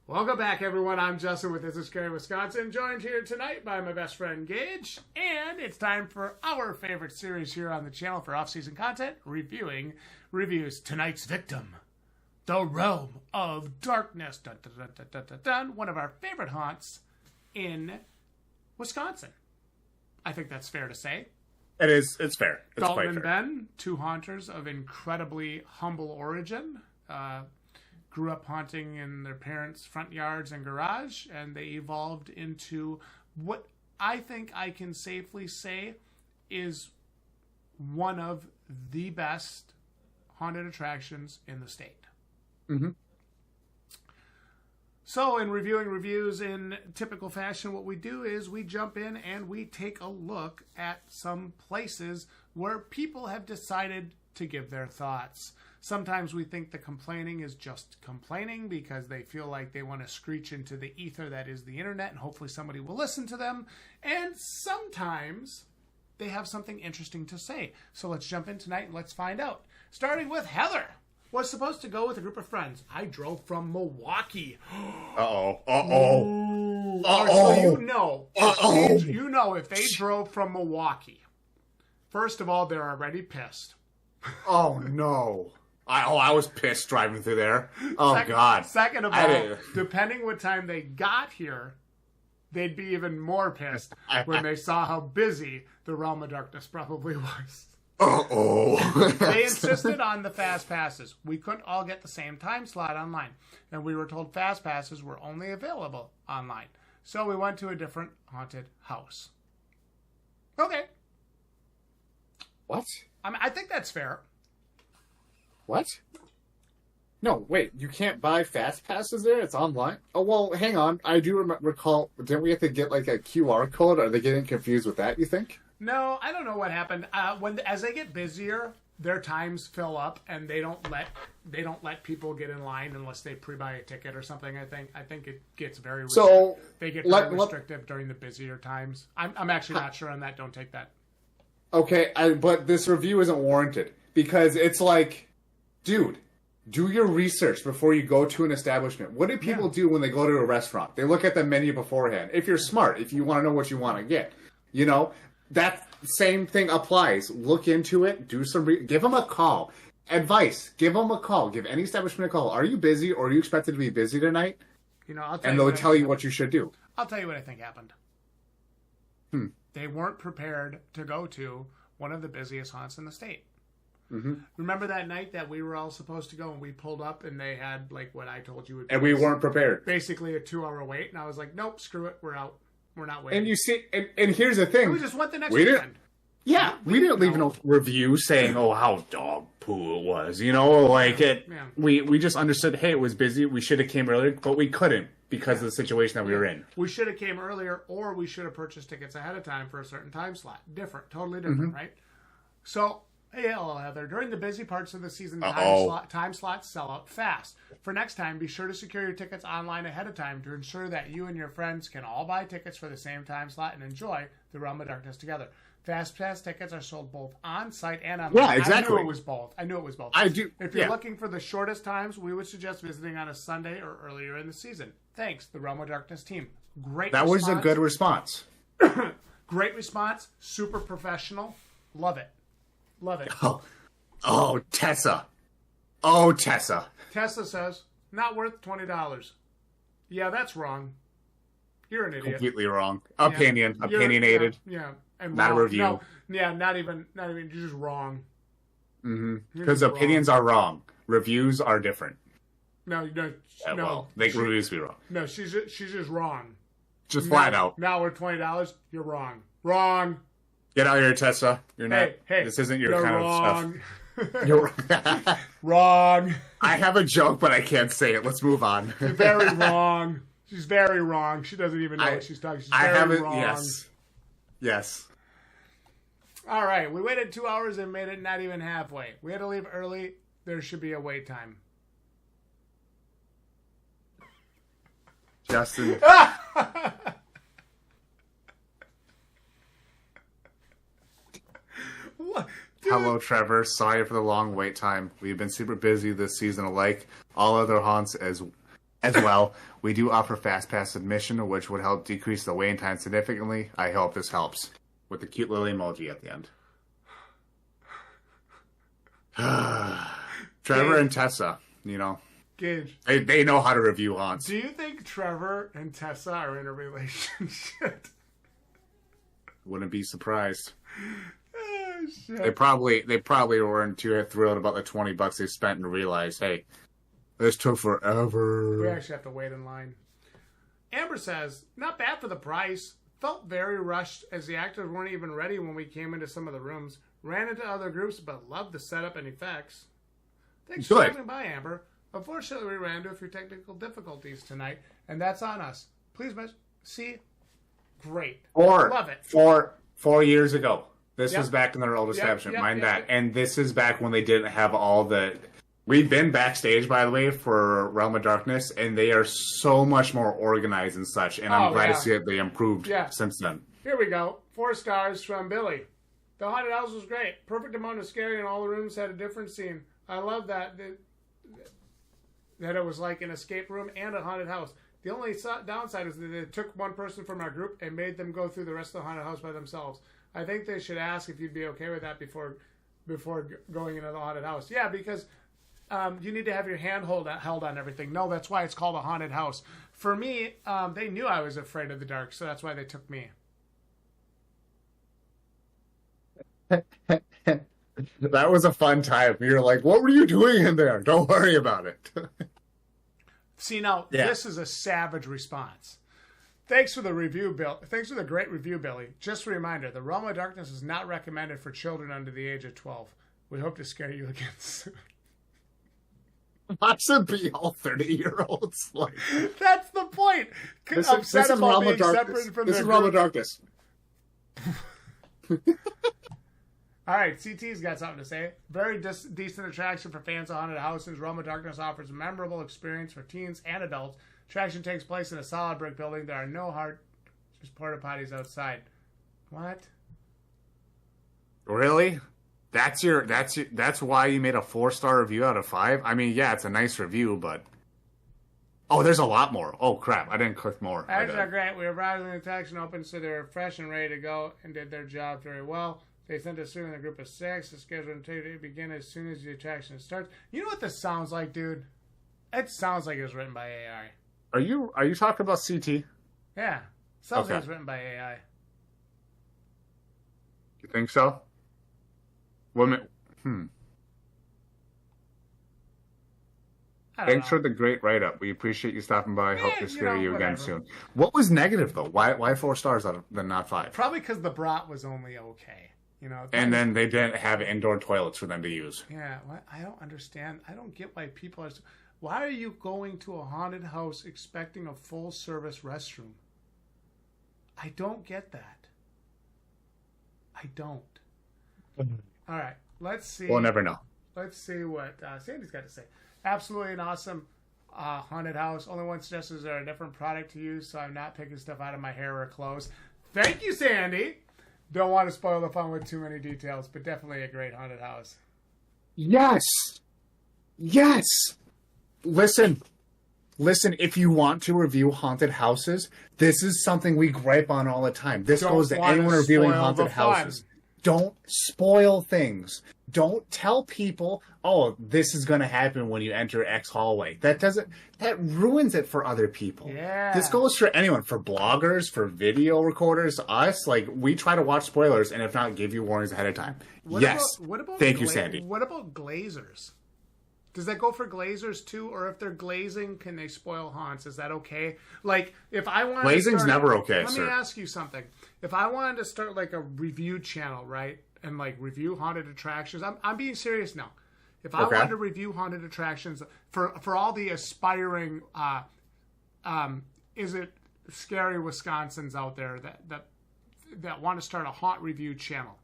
Welcome back, everyone. I'm Justin with This Is Scary Wisconsin, joined here tonight by my best friend, Gage. And it's time for our favorite series here on the channel for off-season content, reviews. Tonight's victim, the Realm of Darkness. Dun, dun, dun, dun, dun, dun, dun. One of our favorite haunts in Wisconsin. I think that's fair to say. It is. It's fair. It's Dalton quite and fair. Ben, two haunters of incredibly humble origin. Grew up haunting in their parents' front yards and garage, and they evolved into what I think I can safely say is one of the best haunted attractions in the state. Mm-hmm. So in reviewing reviews in typical fashion, what we do is we jump in and we take a look at some places where people have decided to give their thoughts. Sometimes we think the complaining is just complaining because they feel like they want to screech into the ether that is the internet and hopefully somebody will listen to them. And sometimes they have something interesting to say. So let's jump in tonight and let's find out. Starting with Heather. Was supposed to go with a group of friends. I drove from Milwaukee. Uh-oh. So you know if they drove from Milwaukee, first of all, they're already pissed. Oh, no. I was pissed driving through there. Oh, God. Second of all, depending what time they got here, they'd be even more pissed when they saw how busy the Realm of Darkness probably was. Uh-oh. They insisted on the fast passes. We couldn't all get the same time slot online. And we were told fast passes were only available online. So we went to a different haunted house. Okay. What? I think that's fair. What? No, wait. You can't buy fast passes there? It's online? Oh, well, hang on. I do recall. Didn't we have to get like a QR code? Are they getting confused with that, you think? No, I don't know what happened. As they get busier, their times fill up, and they don't let people get in line unless they pre-buy a ticket or something. I think it gets very restrictive during the busier times. I'm actually not sure on that. Don't take that. Okay, but this review isn't warranted because it's like, dude, do your research before you go to an establishment. What do people do when they go to a restaurant? They look at the menu beforehand. If you're smart, if you want to know what you want to get, you know. That same thing applies. Look into it. Do some. Give them a call. Advice. Give them a call. Give any establishment a call. Are you busy or are you expected to be busy tonight? And they'll tell you what you should do. I'll tell you what I think happened. They weren't prepared to go to one of the busiest haunts in the state. Mm-hmm. Remember that night that we were all supposed to go and we pulled up and they had like what I told you would be. And we weren't prepared. Basically a 2-hour wait. And I was like, nope, screw it. We're out. We're not waiting. And you see, and here's the thing. We just went the next weekend. Yeah, we didn't leave no review saying, "Oh, how dog poo it was." You know, like it. Yeah. We just understood. Hey, it was busy. We should have came earlier, but we couldn't because of the situation that we were in. We should have came earlier, or we should have purchased tickets ahead of time for a certain time slot. Totally different, right? So, hey, hello, Heather. During the busy parts of the season, time slots sell out fast. For next time, be sure to secure your tickets online ahead of time to ensure that you and your friends can all buy tickets for the same time slot and enjoy the Realm of Darkness together. Fast Pass tickets are sold both on-site and online. Yeah, exactly. I knew it was both. I do. If you're looking for the shortest times, we would suggest visiting on a Sunday or earlier in the season. Thanks, the Realm of Darkness team. That was a good response. Great response. Super professional. Love it. Love it. Oh, Tessa. Oh, Tessa. Tessa says, not worth $20. Yeah, that's wrong. You're an idiot. Completely wrong. Opinionated. Yeah. And not a review. No, not even. You're just wrong. Mm-hmm. Because opinions are wrong. Reviews are different. No. Well, reviews be wrong. No, she's just wrong. Just flat out. Now worth $20. You're wrong. Wrong. Get out of here, Tessa. You're not. Hey, this isn't your kind wrong. of stuff. You're wrong. Wrong. I have a joke, but I can't say it. Let's move on. You're very wrong. She's very wrong. She doesn't even know what she's talking. She's very wrong. Yes. All right. We waited 2 hours and made it not even halfway. We had to leave early. There should be a wait time. Justin. What? Hello, Trevor. Sorry for the long wait time. We've been super busy this season, like all other haunts As well, we do offer fast pass admission, which would help decrease the waiting time significantly. I hope this helps. With the cute little emoji at the end. Trevor and Tessa, you know. Gage. They know how to review haunts. Do you think Trevor and Tessa are in a relationship? Wouldn't be surprised. Oh, shit. They probably weren't too thrilled about the $20 they spent and realized, hey, this took forever. We actually have to wait in line. Amber says, not bad for the price. Felt very rushed as the actors weren't even ready when we came into some of the rooms. Ran into other groups, but loved the setup and effects. Thanks for coming by, Amber. Unfortunately, we ran into a few technical difficulties tonight, and that's on us. Please, see, great. Love it. 4 years ago. This was back in their old establishment. Mind that. And this is back when they didn't have all the... We've been backstage, by the way, for Realm of Darkness, and they are so much more organized and such, and I'm glad to see that they improved since then. Here we go. 4 stars from Billy. The haunted house was great. Perfect amount of scary, and all the rooms had a different scene. I love that it was like an escape room and a haunted house. The only downside is that they took one person from our group and made them go through the rest of the haunted house by themselves. I think they should ask if you'd be okay with that before going into the haunted house. Yeah, because you need to have your hand held on everything. No, that's why it's called a haunted house. For me, they knew I was afraid of the dark, so that's why they took me. That was a fun time. You're like, what were you doing in there? Don't worry about it. See, now, this is a savage response. Thanks for the review, Bill. Thanks for the great review, Billy. Just a reminder, the Realm of Darkness is not recommended for children under the age of 12. We hope to scare you again soon. Why should be all 30-year-olds? Like, that's the point. This is Realm of Darkness. This is Realm of Darkness. All right, CT's got something to say. Very decent attraction for fans of haunted houses. Realm of Darkness offers a memorable experience for teens and adults. Attraction takes place in a solid brick building. There are no just porta potties outside. What? Really? That's why you made a 4-star review out of 5? I mean, yeah, it's a nice review, but... Oh, there's a lot more. Oh, crap. I didn't click more. Actions are great. We arrived when the attraction opened, so they were fresh and ready to go and did their job very well. They sent us through in a group of 6. The schedule to begin as soon as the attraction starts. You know what this sounds like, dude? It sounds like it was written by AI. Are you talking about CT? Yeah. Sounds like it was written by AI. You think so? Thanks for the great write-up. We appreciate you stopping by. Hope to scare you again soon. What was negative, though? Why 4 stars out of than not 5? Probably because the brat was only okay. You know, and then they didn't have indoor toilets for them to use. Yeah, I don't understand. I don't get why people are... Why are you going to a haunted house expecting a full-service restroom? I don't get that. I don't. All right, let's see. We'll never know. Let's see what Sandy's got to say. Absolutely an awesome haunted house. Only one suggestion is there a different product to use, so I'm not picking stuff out of my hair or clothes. Thank you, Sandy. Don't want to spoil the fun with too many details, but definitely a great haunted house. Yes. Listen, if you want to review haunted houses, this is something we gripe on all the time. This goes to anyone reviewing haunted houses. Don't spoil things. Don't tell people, oh, this is going to happen when you enter X hallway. That ruins it for other people. Yeah. This goes for anyone, for bloggers, for video recorders, us. Like, we try to watch spoilers and if not, give you warnings ahead of time. Thank you, Sandy. What about glazers? Does that go for glazers too? Or if they're glazing, can they spoil haunts? Is that okay? Like, if I wanted Glazing's never okay, Let me ask you something. If I wanted to start like a review channel, right? And like review haunted attractions. I'm being serious now. If I wanted to review haunted attractions for all the aspiring is it scary Wisconsins out there that want to start a haunt review channel.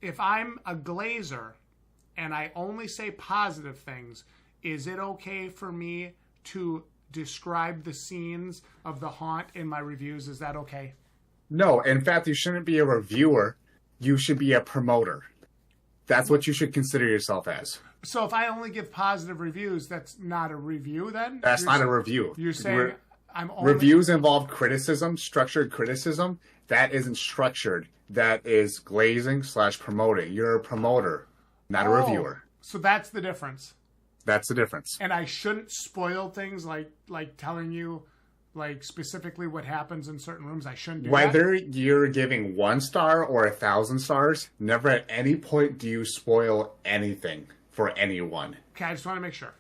If I'm a glazer and I only say positive things, is it okay for me to describe the scenes of the haunt in my reviews? Is that okay? No, in fact, you shouldn't be a reviewer. You should be a promoter. That's what you should consider yourself as. So if I only give positive reviews, that's not a review then? That's not a review. You're saying I'm only... Reviews involve criticism, structured criticism. That isn't structured. That is glazing/promoting. You're a promoter, not a reviewer. So that's the difference. That's the difference. And I shouldn't spoil things like telling you like specifically what happens in certain rooms. I shouldn't do Whether you're giving 1 star or 1,000 stars, never at any point do you spoil anything for anyone. Okay, I just want to make sure.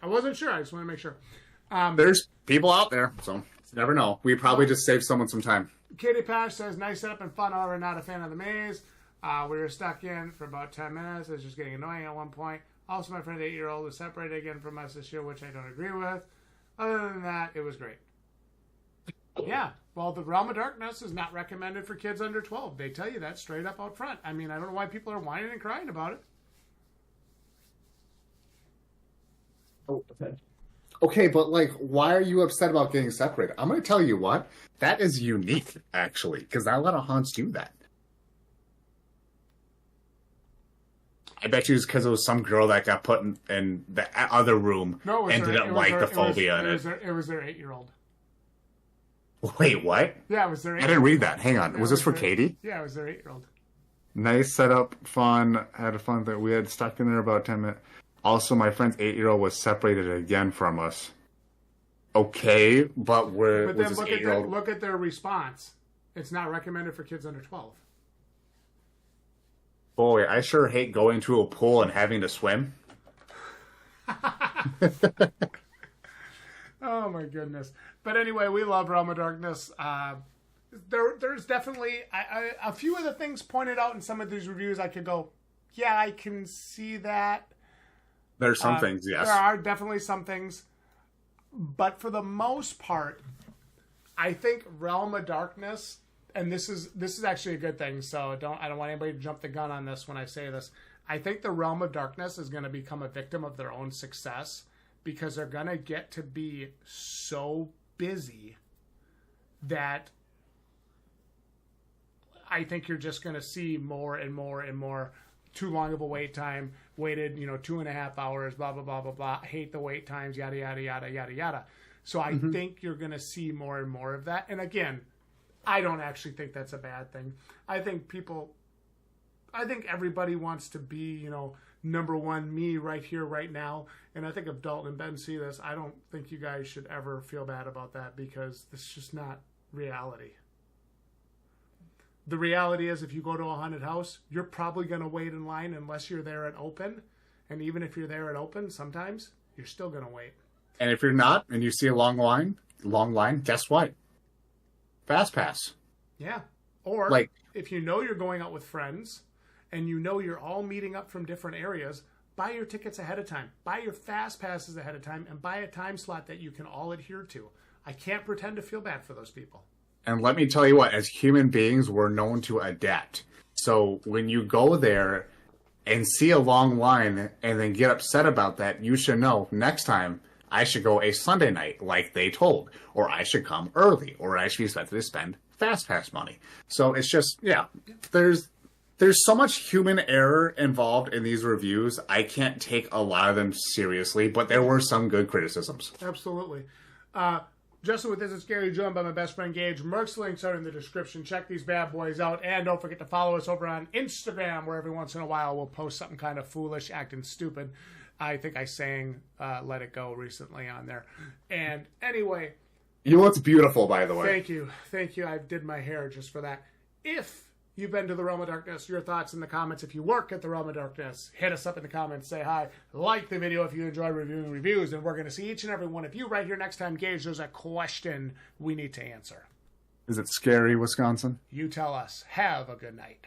I wasn't sure. I just want to make sure. There's people out there, so you never know. We probably just saved someone some time. Katie Pash says, nice setup and fun, however, not a fan of the maze. We were stuck in for about 10 minutes. It was just getting annoying at one point. Also, my friend's 8-year-old was separated again from us this year, which I don't agree with. Other than that, it was great. Yeah, well, the Realm of Darkness is not recommended for kids under 12. They tell you that straight up out front. I mean, I don't know why people are whining and crying about it. Oh, okay. Okay, but like, why are you upset about getting separated? I'm going to tell you what. That is unique, actually, because not a lot of haunts do that. I bet you it's because it was some girl that got put in the other room and didn't like the phobia in it. It was their 8-year-old. Wait, what? Yeah, it was their 8-year-old. I didn't read that. Hang on. Was this for Katie? Yeah, it was their 8-year-old. Nice setup, fun. Had a fun thing. We had stuck in there about 10 minutes. Also, my friend's 8-year-old was separated again from us. Okay, but then look at their response. It's not recommended for kids under 12. Boy, I sure hate going to a pool and having to swim. Oh my goodness. But anyway, we love Realm of Darkness. There's definitely a few of the things pointed out in some of these reviews I could go, yeah, I can see that. There's some things, yes. There are definitely some things. But for the most part, I think Realm of Darkness, and this is actually a good thing, so I don't want anybody to jump the gun on this when I say this. I think the Realm of Darkness is going to become a victim of their own success because they're going to get to be so busy that I think you're just going to see more and more and more. Too long of a wait time, waited, 2.5 hours, blah, blah, blah, blah, blah. Hate the wait times, yada, yada, yada, yada, yada. So I think you're going to see more and more of that. And again, I don't actually think that's a bad thing. I think everybody wants to be, number one, me right here, right now. And I think if Dalton and Ben see this, I don't think you guys should ever feel bad about that because this is just not reality. The reality is if you go to a haunted house, you're probably going to wait in line unless you're there at open. And even if you're there at open, sometimes you're still going to wait. And if you're not and you see a long line, guess what? Fast pass. Yeah. Or if you know you're going out with friends and you know you're all meeting up from different areas, buy your tickets ahead of time. Buy your fast passes ahead of time and buy a time slot that you can all adhere to. I can't pretend to feel bad for those people. And let me tell you what, as human beings, we're known to adapt. So when you go there and see a long line and then get upset about that, you should know next time I should go a Sunday night like they told, or I should come early, or I should be expected to spend fast pass money. So it's just, there's so much human error involved in these reviews. I can't take a lot of them seriously, but there were some good criticisms. Absolutely. Justin with This Is Scary, joined by my best friend Gage. Merc's links are in the description. Check these bad boys out. And don't forget to follow us over on Instagram, where every once in a while we'll post something kind of foolish, acting stupid. I think I sang Let It Go recently on there. And anyway. You look beautiful, by the way. Thank you. Thank you. I did my hair just for that. If you've been to the Realm of Darkness, your thoughts in the comments. If you work at the Realm of Darkness, hit us up in the comments, say hi, like the video if you enjoy reviewing reviews, and we're going to see each and every one of you right here next time. Gage, there's a question we need to answer. Is it scary, Wisconsin? You tell us. Have a good night.